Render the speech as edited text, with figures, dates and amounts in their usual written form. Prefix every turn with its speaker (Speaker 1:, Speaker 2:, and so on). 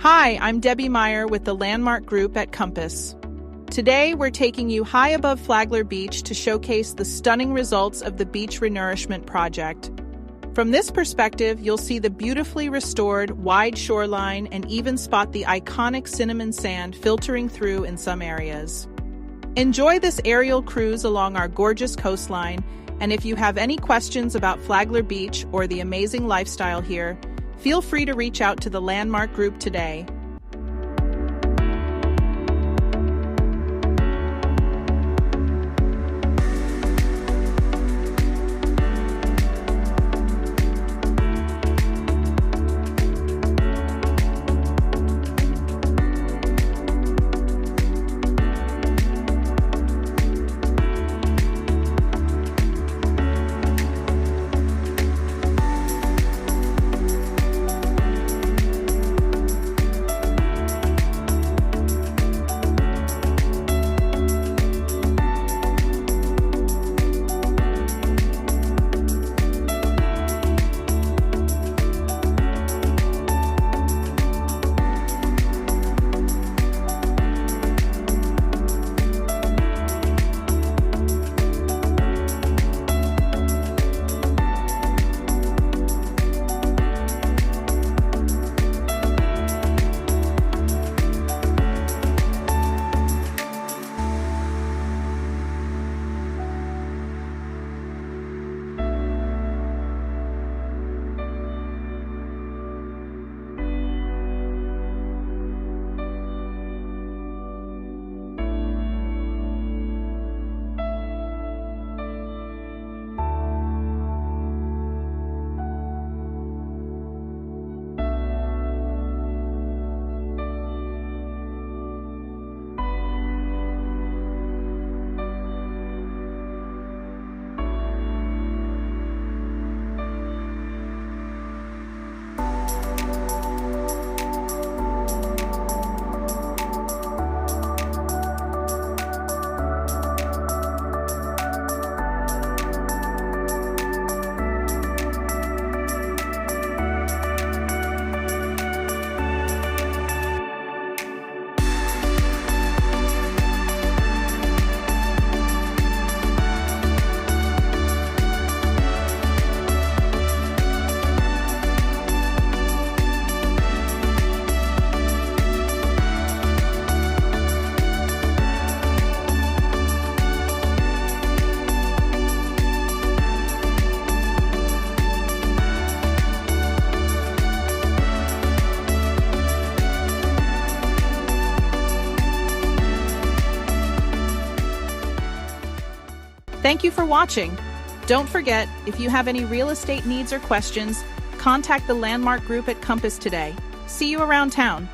Speaker 1: Hi, I'm Debbie Meyer with the Landmark Group at Compass. Today, we're taking you high above Flagler Beach to showcase the stunning results of the Beach Renourishment project. From this perspective, you'll see the beautifully restored, wide shoreline and even spot the iconic cinnamon sand filtering through in some areas. Enjoy this aerial cruise along our gorgeous coastline, and if you have any questions about Flagler Beach or the amazing lifestyle here, feel free to reach out to the Landmark Group today. Thank you for watching. Don't forget, if you have any real estate needs or questions, contact the Landmark Group at Compass today. See you around town.